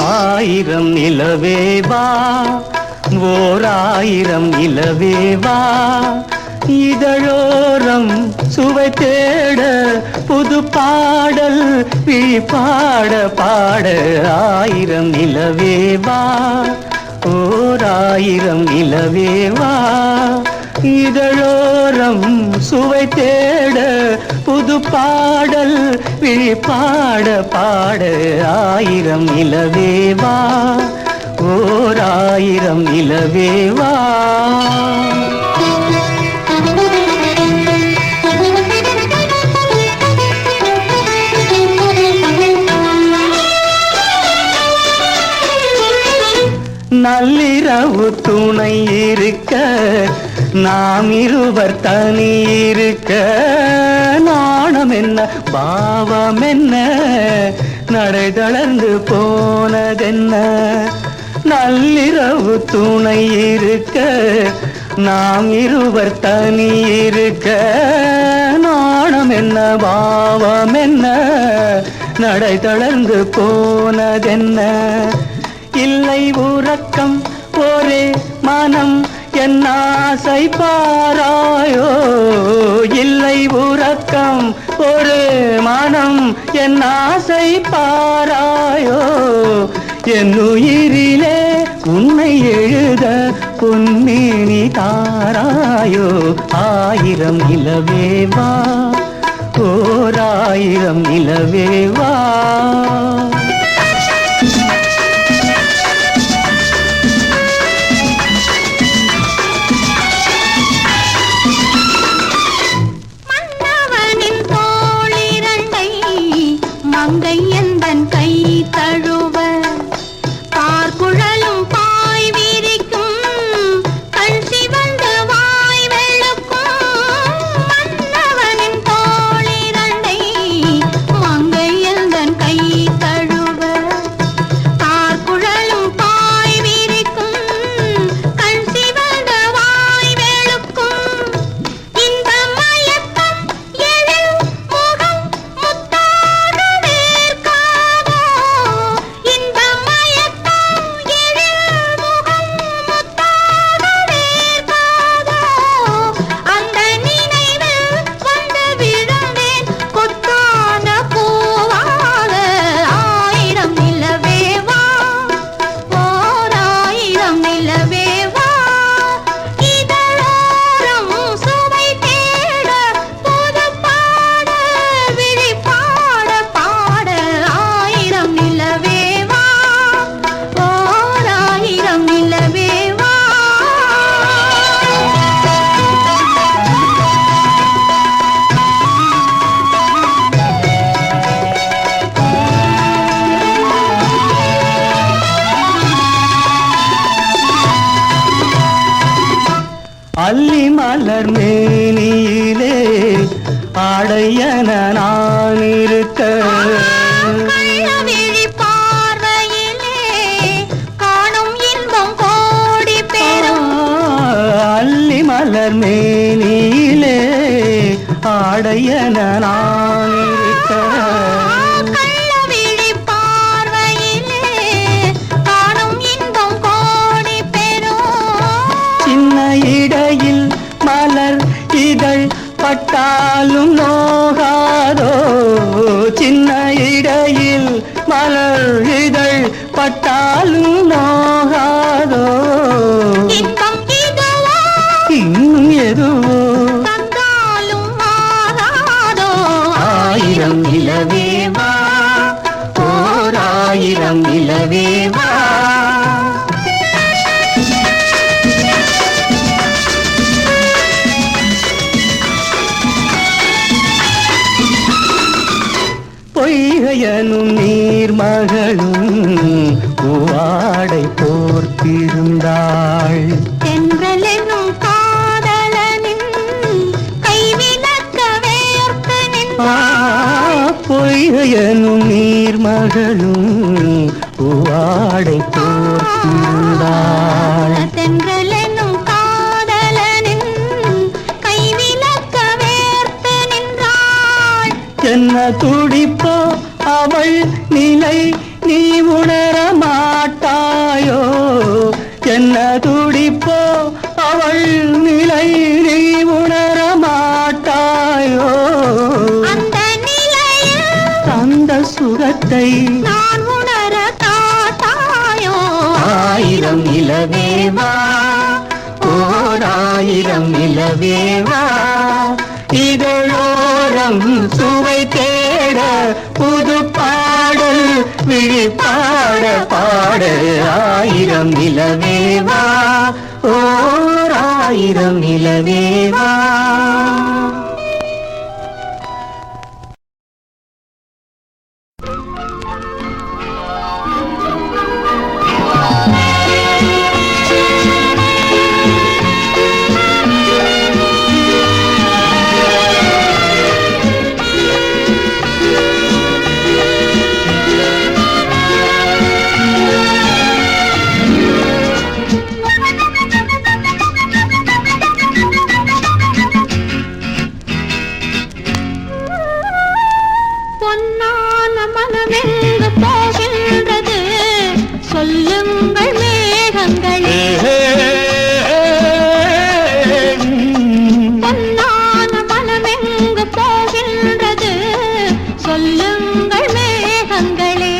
ஆயிரம் நிலவேவா ஓர் ஆயிரம் நிலவேவா இதழோரம் சுவை தேட புது பாடல் விழிப்பாட பாட ஆயிரம் நிலவேவா ஓர் ஆயிரம் நிலவேவா இதழோரம் சுவை தேட புது பாடல் விழிப்பாட பாட ஆயிரம் நிலவேவா ஓர் ஆயிரம் நிலவேவா நள்ளிரவு துணை இருக்க நாம் இருவர் தனி இருக்க நாணம் என்ன பாவம் என்ன நடை தளர்ந்து போனதென்ன நள்ளிரவு துணை இருக்க நாம் இருவர் தனி இருக்க நாணம் என்ன பாவம் என்ன நடை தளர்ந்து போனதென்ன இல்லை உறக்கம் ஒரே மனம் என் ஆசை பாராயோ இல்லை உறக்கம் ஒரு மனம் என் ஆசை பாராயோ என் உயிரிலே உன்னை எழுத பொன்மேனி தாராயோ ஆயிரம் நிலவேவா ஓர் ஆயிரம் நிலவேவா மங்கை எந்தன் கை தழுவ பார்க்குழலும் பாய் விரிக்கும் கண் சிவந்து வாய் வெளுக்கும் மன்னவனின் தோளிரண்டை மங்கை எந்தன் கை தழுவ பார்க்குழலும் பாய் விரிக்கும் கண் சிவந்து வாய் வெளுக்கும் இந்த மயக்கம் எழில் முகம் முத்தாக அல்லி மலர் மேனியிலே ஆடையன நான் இருக்க கள்ளவிழி பார்வையிலே காணும் இன்பம் கோடி பெறும் அல்லி மலர் மேனியிலே ஆடையன நான் இருக்க கள்ளவிழி பார்வையிலே காணும் இன்பம் கோடி பெறும் சின்ன இடையில் மலர் இதழ் பட்டாலும் நோகாதோ சின்ன இடையில் மலர் இதழ் பட்டாலும் நோகாதோ இன்பம் இதுவோ இன்னும் எதுவோ தந்தாலும் மாறாதோ ஆயிரம் நிலவேவா ஓர் ஆயிரம் நிலவேவா பொய்கையனும் நீர்மகளும் பூவாடை போர்த்திருந்தாள் தென்றல் என்னும் காதல் மகளும் பூவாடை போர்த்திருந்தாள். தென்றலெனும் காதலனின் கைவிலக்க வேர்த்து நின்றாள். என்ன துடிப்போ அவள் நிலை நீ உணர மாட்டாயோ, என்ன துடிப்போ அவள் நிலை நீ உணர மாட்டாயோ. அந்த நிலையில் அந்த சுகத்தை நான் உணர காட்டாயோ. ஆயிரம் நிலவேவா, ஓர் ஆயிரம் நிலவேவா, இதழோரம் சுவை தேட புது பாடல் விழிப்பாட பாட. ஆயிரம் நிலவேவா, ஓர் ஆயிரம் நிலவேவா. பொன்னான மனமெங்கு போகின்றது சொல்லுங்கள் மேகங்களே. பொன்னான மனமெங்கு போகின்றது சொல்லுங்கள் மேகங்களே.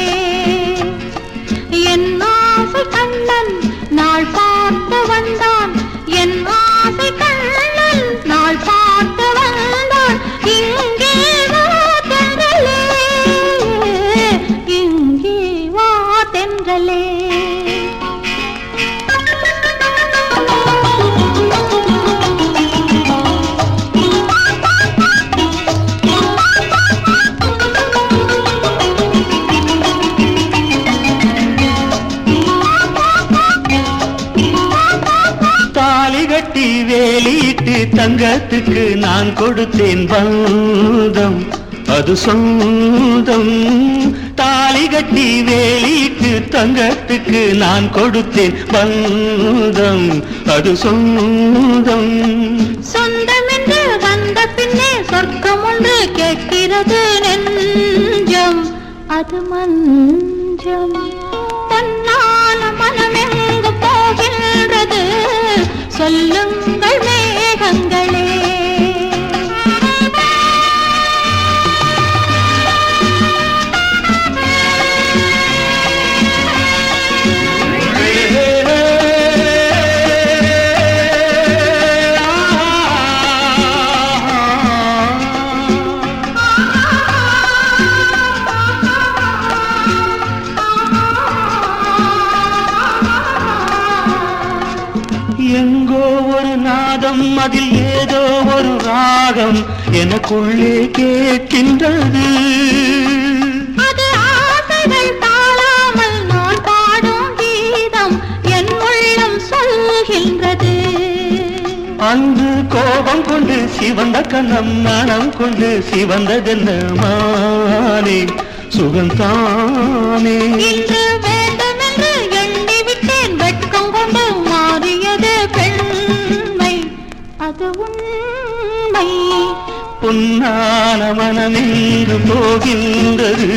என் ஆசை கண்ணன் நாள் பார்த்து வந்தான், என் ஆசை கண்ணன் நாள் பார்த்து வந்தான். இங்கே வா தென்றலே, இங்கே வா தென்றலே. தாலி கட்டி வேலியிட்டு தங்கத்துக்கு நான் கொடுத்தேன் பந்தம், அது சொந்தம். தாலி கட்டி வேலியிட்டு தங்கத்துக்கு நான் கொடுத்தேன் பந்தம், அது சொந்தம். சொந்தம் என்று வந்த பின்னே சொர்க்கம் ஒன்று கேட்கிறது நெஞ்சம், அது மஞ்சம். பொன்னான மனமெங்கு போகின்றது சொல்லுங்கள் மேகங்களே. எங்கோ ஒரு நாதம், அதில் ஏதோ ஒரு ராகம் எனக்குள்ளே கேட்கின்றது. அது ஆசைகள் தாழாமல் நான் பாடும் கீதம் என் உள்ளம் சொல்கின்றது. அன்று கோபம் கொண்டு சிவந்த கண்ணம் மனம் கொண்டு சிவந்ததென்ன மானே சுகந்தானே. இன்று வேண்டுமென்று எண்ணிவிட்டேன், வெட்கம் கொண்டு மாறியது பெண்மை, அது உண்மை. பொன்னான மனமெங்கு போகின்றது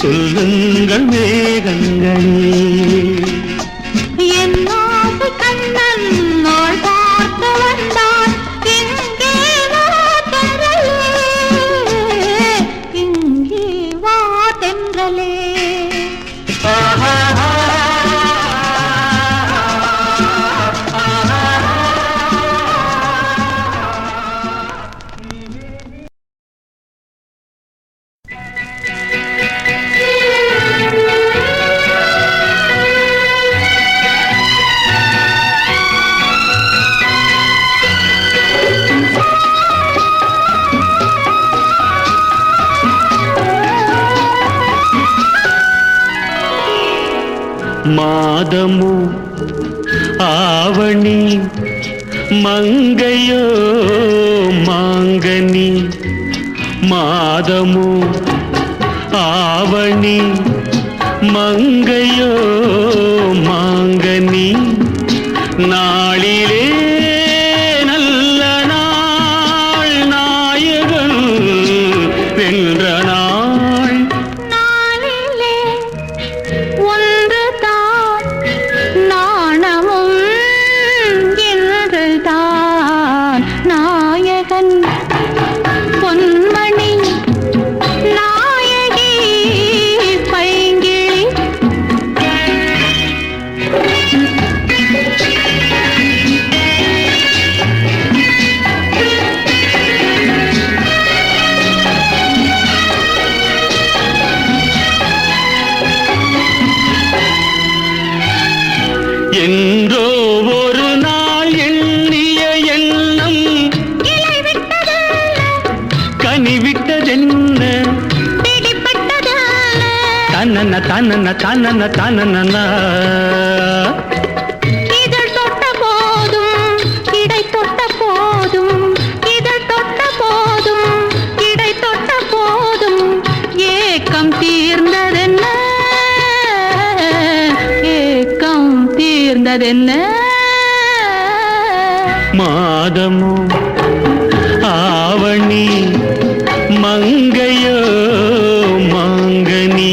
சொல்லுங்கள் மேகங்களே. என் ஆசை கண்ணன் நாள் பார்த்து வந்தான், இங்கே வா தென்றலே, இங்கே வா தென்றலே. மாதமோ ஆவணி மங்கையோ மாங்கனி, மாதமோ ஆவணி மங்கையோ மாங்கனி நாளிலே நல்ல நாள் நாயகன் வென்ற நாள் நாளிலே ஒன்றுதான் நாணமும் என்றுதான் நாயகன் பொன்மணி நாயகி பைங்கிளி என்றோ ஒரு நாள் எண்ணிய எண்ணம் இலை விட்டதல்ல கனிவிட்டதென்ன பிடிப்பட்டதல்ல தன்னன தன்னன தன்னன தன்னன இதழ் தொட்ட போதும் இடை தொட்ட போதும் இதழ் தொட்ட போதும் இடை தொட்ட போதும் ஏக்கம் தீர்ந்ததென்ன ஏக்கம் தீர்ந்ததென்ன மாதமோ ஆவணி மங்கையோ மாங்கனி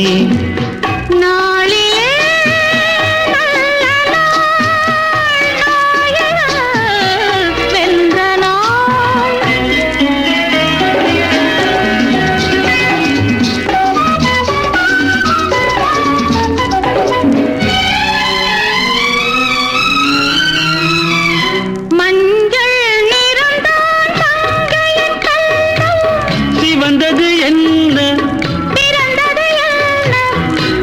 நாளிலே நல்ல நாள் நாயகன் வென்ற நாள் மஞ்சள் நிறந்தான் மங்கையின் கண்டம் சிவந்தது என்ன பிறந்தது என்ன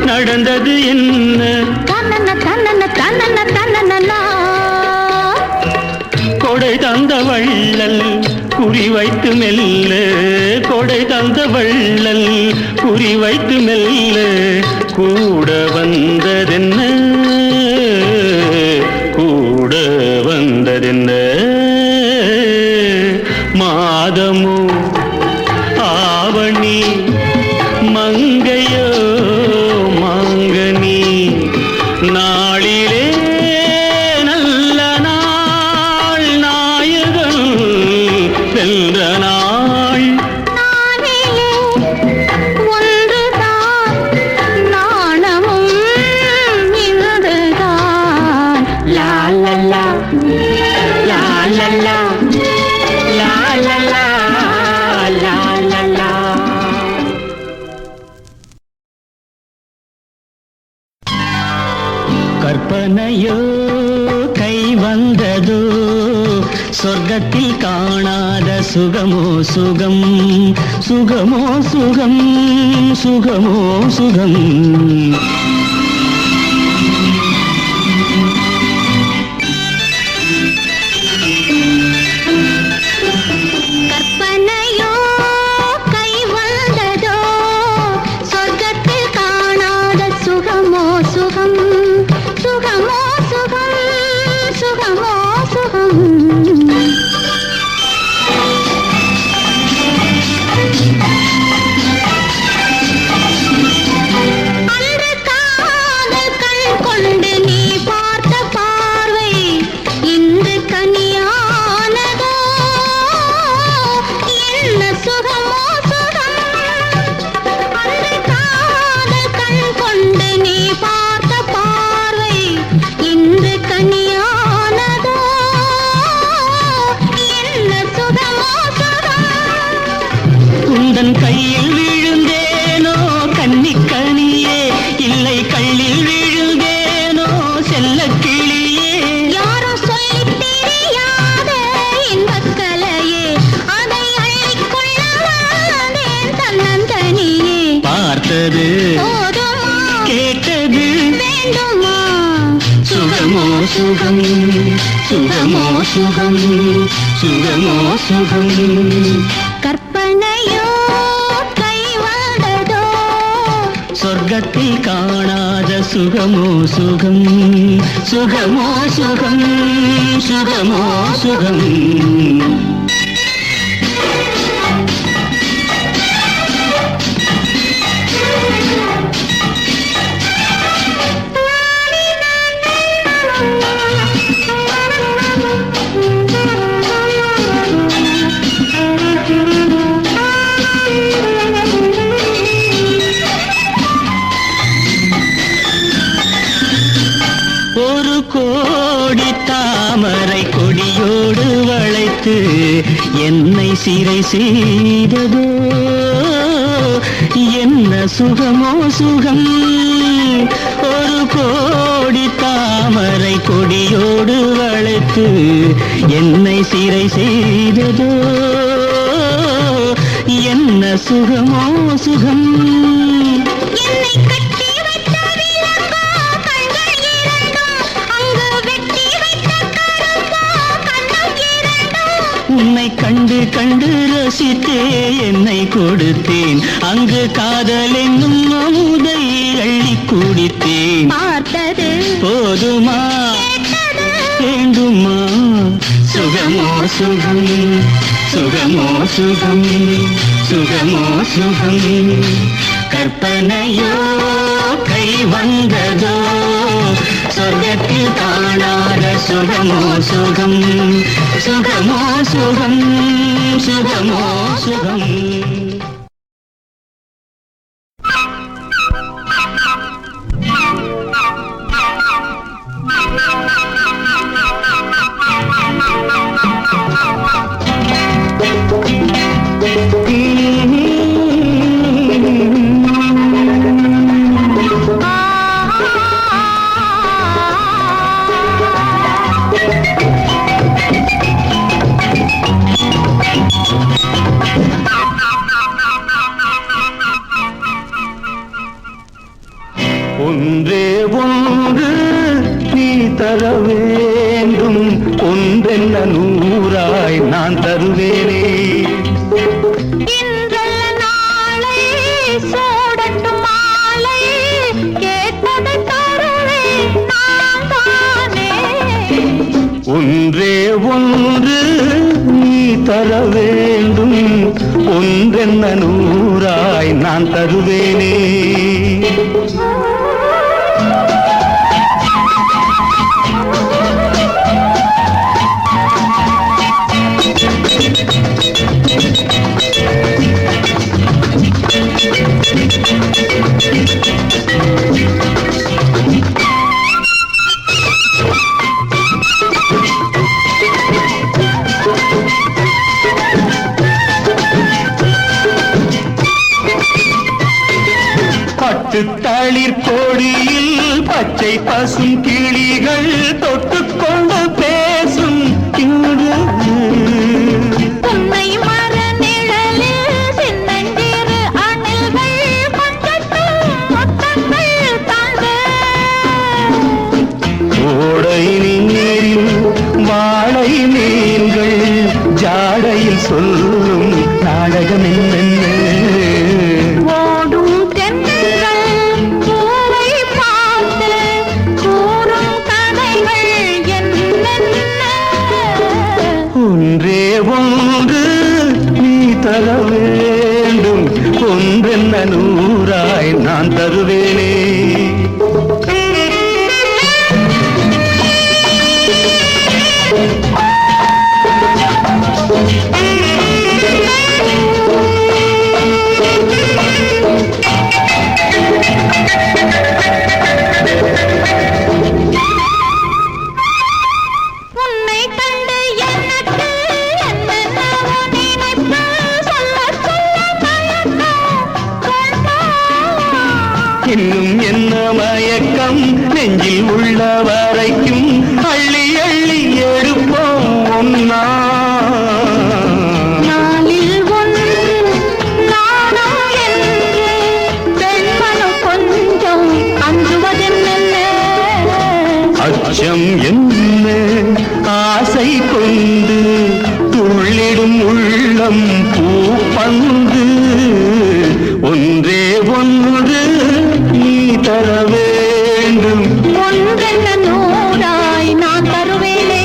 நடந்தது என்ன தன்னன தன்னன தன்னன தன்னனா கொடை தந்த வள்ளல் குறி வைத்து மெல்ல கொடை தந்த வள்ளல் குறி வைத்து மெல்ல கூட வந்ததென்ன கூட வந்ததென்ன மாதமோ ஆவணி மங்கையோ மாங்கனி நாளிலே நல்ல நாள் நாயகன் வென்ற நாள் நானிலே ஒன்றுதான் நாணமும் இதுதான் லா லா லா லா லா லா லா லா லா லா லா லா கற்பனையோ கை வந்ததோ சொர்க்கத்தில் காணாத சுகமோ சுகம் சுகமோ சுகம் சுகமோ சுகம் கற்பனையோ கை வந்ததோ சொர்க்கத்தில் காணாத சுகமோ சுகம் சுகமோ சுகம் சுகமோ சுகம் அன்று காதல் கண் கொண்டு நீ பார்த்த பார்வை இன்று கனியானதோ என்ன சுகமோ சுகம் அன்று காதல் கண் கொண்டு நீ பார்த்த பார்வை இன்று கனியானதோ என்ன சுகமோ சுகம் உந்தன் கையில் விழுந்தேனோ கன்னிக்கனியே இல்லை கள்ளில் விழுந்தேனோ செல்ல கிளியே யாரும் சொல்லித் தெரியாத இன்பக் கலையே அதை அள்ளிக்கொள்ள வந்தேன் தன்னந்தனியே பார்த்தது போதுமா கேட்டது வேண்டுமா சுகமோ சுகம் சுகமோ சுகம் சுகமோ சுகம் கற்பனையோ கை வந்ததோ சொர்க்கத்தில் காணாத சுகமோ சுகம் சுகமோ சுகம் சுகமோ சுகம் கொடியோடு வளைத்து என்னை சிறை செய்ததோ என்ன சுகமோ சுகம் ஒரு கோடி தாமரை கொடியோடு வளைத்து என்னை சிறை செய்ததோ என்ன சுகமோ சுகம் என்னை கட்டி வைத்த விலங்கோ கண்கள் இரண்டும் அங்கு வெட்டி வைத்த கரும்போ கண்ணும் இரண்டும் உன்னை கண்டு கண்டு ரசித்தே என்னை கொடுத்தேன் அங்கு காதல் என்னும் அமுதை அள்ளி குடித்தேன் பார்த்தது போதுமா கேட்டது வேண்டுமா சுகமோ சுகம் சுகமோ சுகம் சுகமோ சுகம் கற்பனையோ கை வந்ததோ சொர்க்கத்தில் காணாத சுகமோ சுகம் சுகமோ சுகம் சுகமோ சுகம் ஒன்றே ஒன்று நீ தர வேண்டும் ஒன்றென்ன நூறாய் நான் தருவேனே இன்றல்ல நாளை சூடட்டும் மாலை கேட்டதை தருவேன் நான் தானே ஒன்றே ஒன்று நீ தர வேண்டும் ஒன்றென்ன நூறாய் நான் தருவேனே தளிர் கோடியில் பச்சை பசும் கிளிகள் தொட்டுக்கொண்டு பேசும் இன்று உன்னை மர நிழலில் சின்னஞ்சிறு அணில்கள் கொஞ்சட்டும் முத்தங்கள் தந்து ஓடை நீரில் வாழை மீன்கள் ஜாடையில் சொல்லும் நாடகம் என்னென்ன ஒன்றே ஒன்று நீ தர வேண்டும் ஒன்றென்ன நூறாய் நான் தருவேனே இன்னும் என்ன மயக்கம் நெஞ்சில் உள்ள வரைக்கும் அள்ளி அள்ளி எடுப்போம் ஒன்னா நாளில் ஒன்று நானும் என்று பெண்மனம் கொஞ்சம் அஞ்சுவதென்ன அச்சம் என்ன ஆசை கொண்டு துள்ளிடும் உள்ளம் பூப்பந்து ஒன்றே ஒன்று நீ தர வேண்டும் ஒன்றென்ன நூறாய் நான் தருவேனே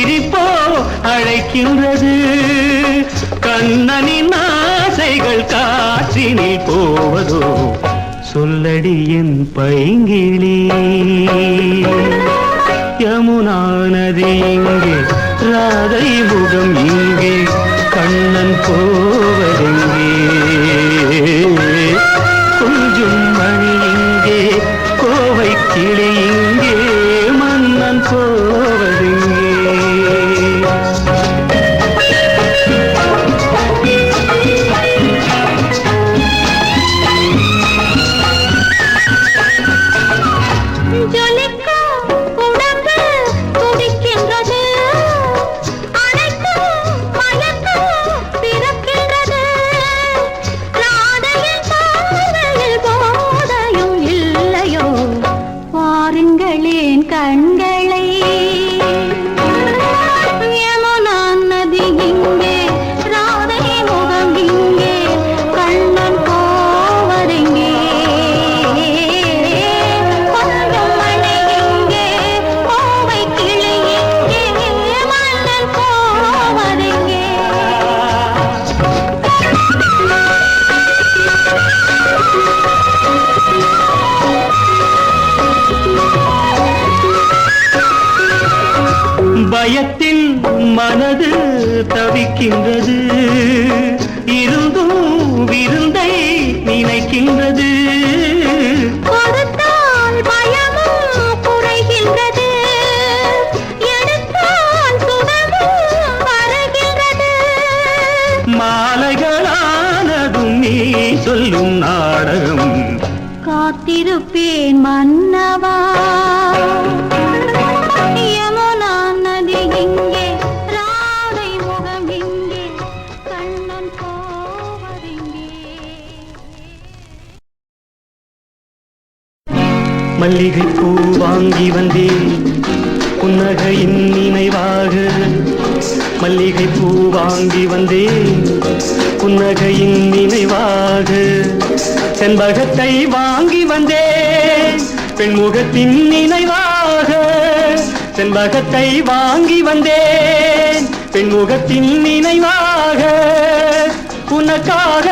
சிரிப்போ அழைக்கின்றது கண்ணனின் ஆசைகள் காற்றினில் போவதோ சொல்லடி என் பைங்கிளி யமுனா நதி இங்கே ராதை முகம் இங்கே கண்ணன் போவதெங்கே கொஞ்சம் மணி இங்கே கோவை கிளி இங்கே மன்னன் போவதெங்கே பயத்தின் மனது தவிக்கின்றது இருந்தும் விருந்தை நினைக்கின்றது கொடுத்தால் பயமும் குறைகின்றது எடுத்தால் சுடமும் வருகின்றது மாலைகளானதும் நீ சொல்லும் நாடகம் காத்திருப்பேன் மன்னவா மல்லிகை பூ வாங்கி வந்தேன் புன்னகையின் நினைவாக மல்லிகை பூ வாங்கி வந்தேன் புன்னகையின் நினைவாக செண்பகத்தை வாங்கி வந்தேன் பெண்முகத்தின் நினைவாக செண்பகத்தை வாங்கி வந்தேன் பெண்முகத்தின் நினைவாக உனக்காக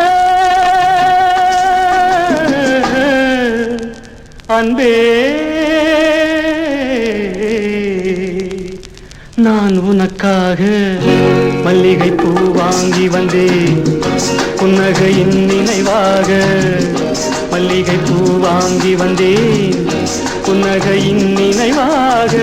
அன்பே நான் உனக்காக மல்லிகை பூ வாங்கி வந்தேன் புன்னகையின் நினைவாக மல்லிகை பூ வாங்கி வந்தேன் புன்னகையின் நினைவாக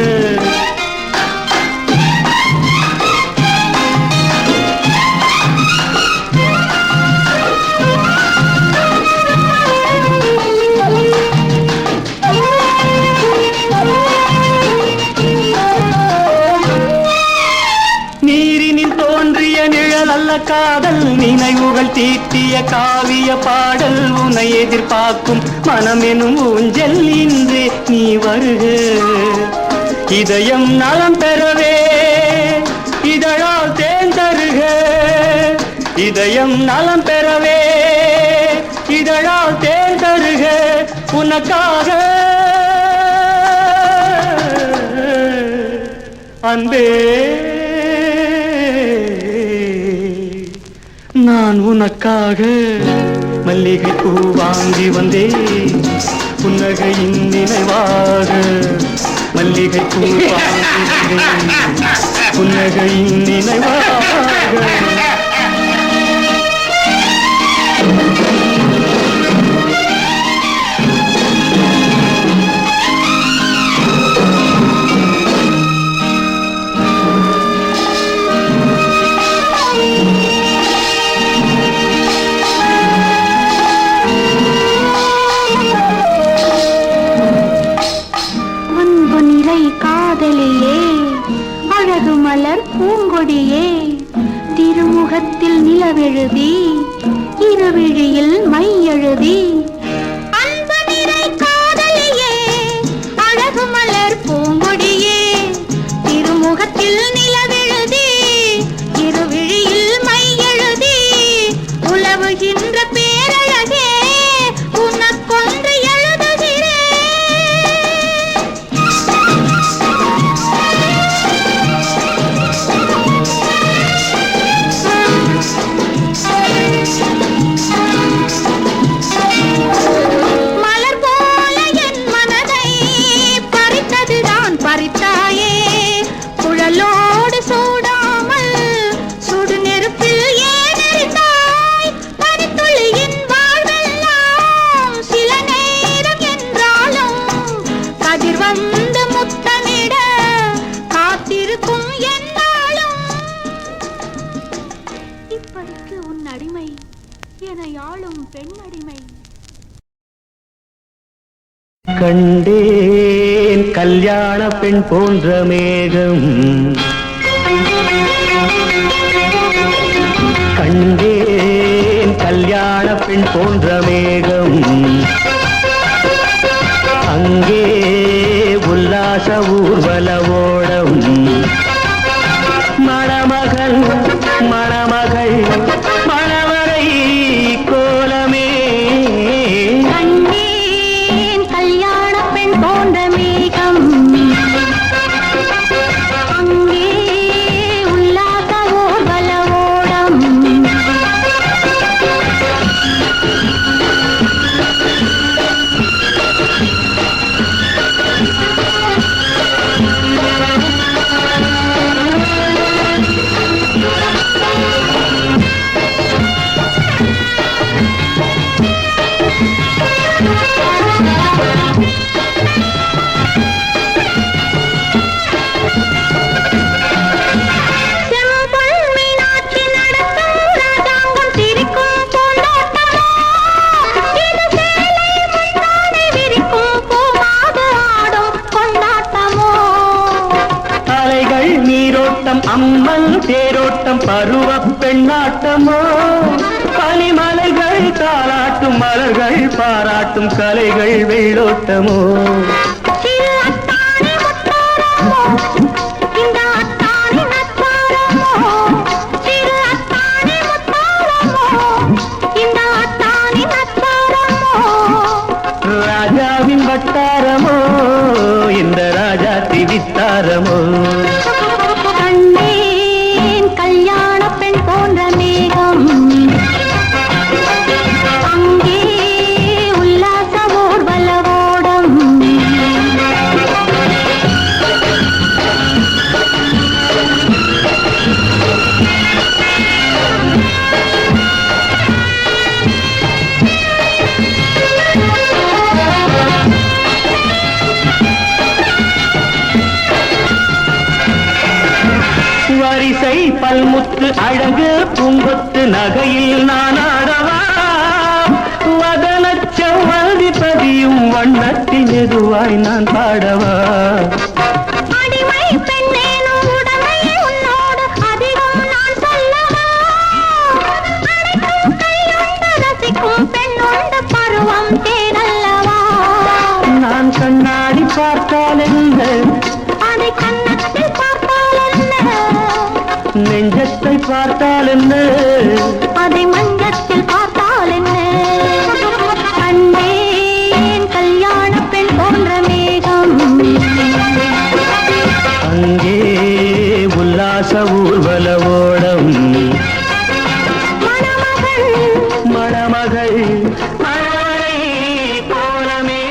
காதல் நினைவுகள் தீட்டிய காவிய பாடல் உன்னை எதிர்பார்க்கும் மனமெனும் ஊஞ்சல் இன்று நீ வருக இதயம் நலம் பெறவே இதழால் தேன் தருக இதயம் நலம் பெறவே இதழால் தேன் தருக உனக்காக அன்பே நான் உனக்காக மல்லிகை பூ வாங்கி வந்தேன் புன்னகையின் நினைவாக மல்லிகை பூ வாங்கி வந்தேன் புன்னகையின் நினைவாக பூங்கொடியே திருமுகத்தில் நிலவெழுதி இருவிழியில் மை எழுதி அன்பு நிறை காதலியே அழகு மலர் பூங்கொடியே திருமுகத்தில் நிலவெழுதி இருவிழியில் மை எழுதி உலவுகின்ற பேரழகே உனக்கொன்று எழுதுகிறேன் என்னை ஆளும் பெண்ணடிமை. கண்டேன் கல்யாண பெண் போன்ற மேகம், கண்டேன் கல்யாண பெண் போன்ற மேகம், அங்கே உல்லாச ஊர்வல ஓடம், மணமகள் மணமகள் மணவரை கோலமே. கண்டேன் கல்யாண பெண் போன்ற மேகம், அங்கே உல்லாச ஊர்வல ஓடம். அம்மன் தேரோட்டம் பருவ பெண்ணாட்டமோ, பனிமலைகள் தாளாட்டும் மலர்கள் பாராட்டும் கலைகள் வெள்ளோட்டமோ. ராஜாவின் வட்டாரமோ இந்த ராஜா திவித்தாரமோ. கல்யாண பெண் போன்ற மேகம், அங்கே உல்லாச ஊர்வல ஓடம். வரிசை பல்முத்து அழகு பூங்கொத்து நகையில் நான் ஆடவா, வதனச் செவ்வந்தி பதியும் வண்ணத்தில் மெதுவாய் நான் பாடவா. அடிமை பெண்ணேனும் உடமை உன்னோடு அதிகம் நான் சொல்லவா, அனைத்தும் கையுண்டு ரசிக்கும் பெண்ணுண்டு பருவம் தேடல்லவா. நான் கண்ணாடி பார்த்தால் என்ன, அதை கண்ணத்தில் பார்த்தால் என்ன, நெஞ்சத்தை பார்த்தால் என்ன, அதை மஞ்சத்தில் பார்த்தால் என்ன. கண்டேன் கல்யாண பெண் போன்ற மேகம், அங்கே உல்லாச ஊர்வல ஓடம், மணமகள் மணமகள் மணவரை கோலமே.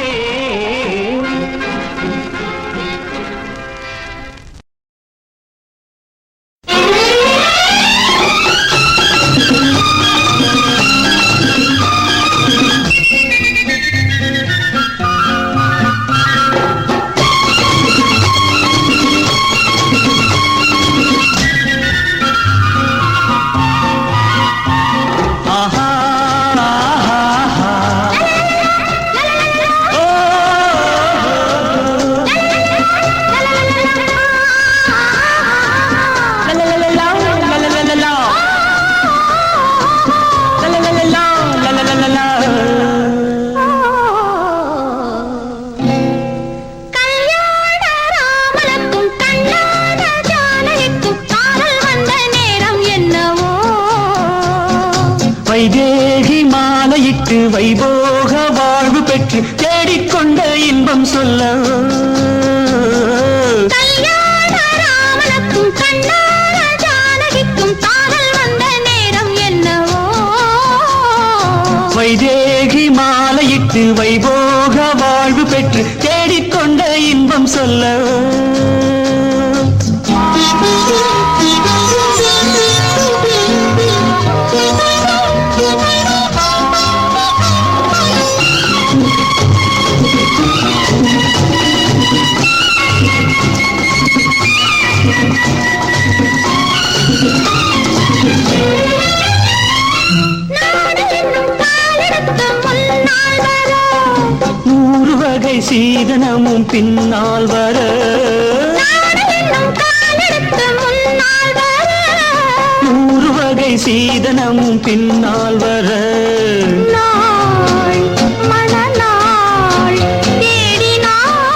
வைதேகி மாலையிட்டு வைபோக வாழ்வு பெற்று தேடிக்கொண்ட இன்பம் சொல்ல, ராமனுக்கும் கண்ணான ஜானகிக்கும் காதல் வந்த நேரம் என்னவோ. வைதேகி மாலையிட்டு வைபோக வாழ்வு பெற்று தேடிக்கொண்ட இன்பம் சொல்ல. நாடு 100 வகை சீதனமும் பின்னால் வர சீதனமும் பின்னால் வர மணநாள் தேடினாள்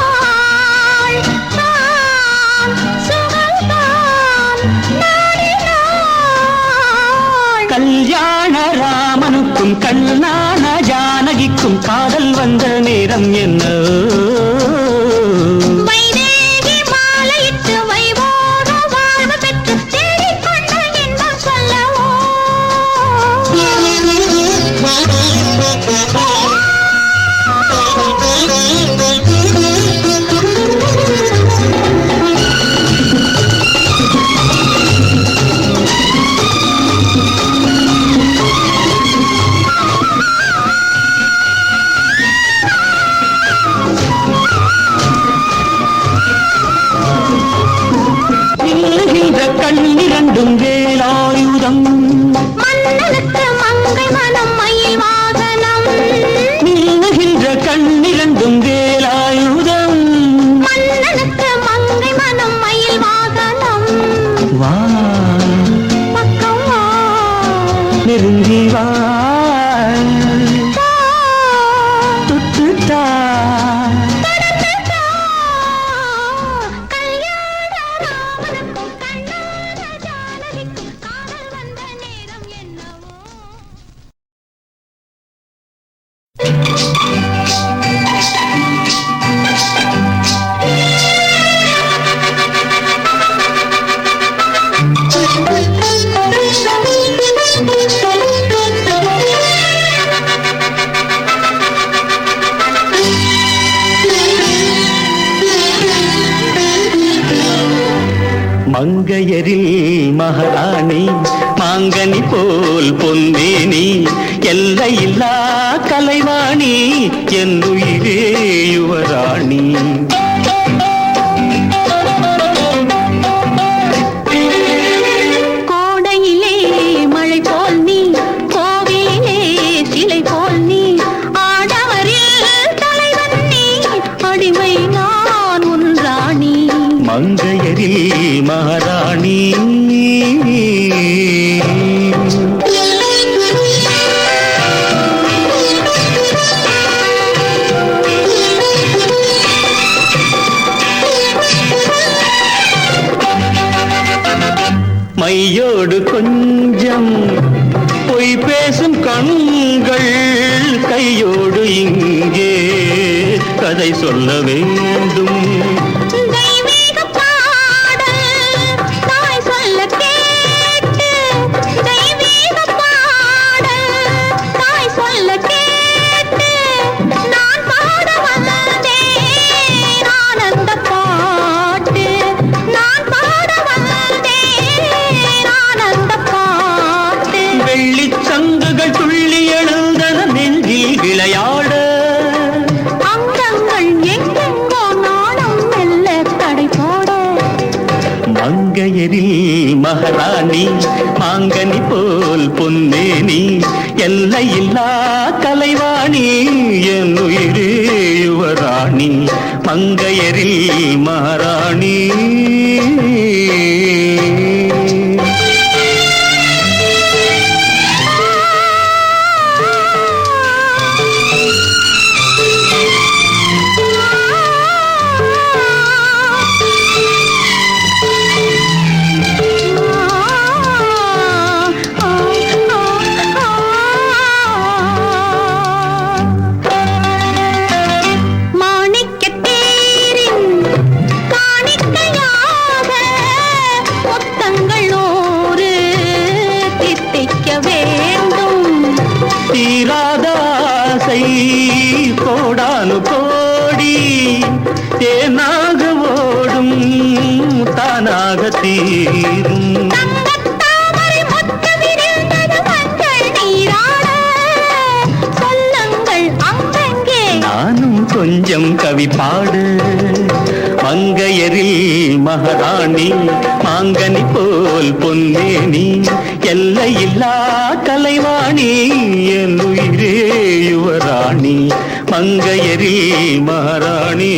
கல்யாண ராமனுக்கும் கண்ணான ஜானகிக்கும் காதல் வந்த நேரம் என்ன கண்ணிரண்டும் வேலாயுதம் மன்னனுக்கு மங்கை மனம் மயில் வாகனம் நீங்குகின்ற கண்ணிரண்டும் வேலாயுதம் மன்னனுக்கு மங்கை மனம் மயில் வாகனம் வா பக்கம் வா நெருங்கி வா தொட்டுட்டா மங்கையரில் மகாராணி மாங்கனி போல் பொன்னேனி எல்லையில்லா கலைவாணி என்னுயிரே யுவராணி கோடையிலே மழை போல் நீ கோவிலே சிலை போல் நீ ஆடவரில் தலைவன் நீ அடிமை நான் உன் ராணி மங்கையரில் மகாராணி மையோடு கொஞ்சம் பொய் பேசும் கண்கள் கையோடு இங்கே கதை சொல்ல வேண்டும் தெய்வீக பாடல் தாய் சொல்ல கேட்டு தெய்வீக பாடல் தாய் சொல்ல கேட்டு நான் பாட வந்தேன் ஆனந்த பாட்டு நான் பாட வந்தேன் ஆனந்த பாட்டு வெள்ளிச் சங்குகள் துள்ளி எழுந்தன நெஞ்சில் விளையாட அங்கங்கள் எங்கெங்கோ நாணம் மெல்ல தடை போட மங்கையரில் மகாராணி மாங்கனி போல் பொன்னேனி எல்லையில்லா கலைவாணி என்னுயிரே யுவராணி மங்கையரில் மகாராணி தீராதாசை கோடானு கோடி தேனாக ஓடும் தானாக தீரும் நானும் கொஞ்சம் கவி பாடு மங்கையரில் மகாராணி மாங்கனி போல் பொன்னேனி எல்லையில்லா கலைவாணி என்னுயிரே யுவராணி மங்கையரில் மகாராணி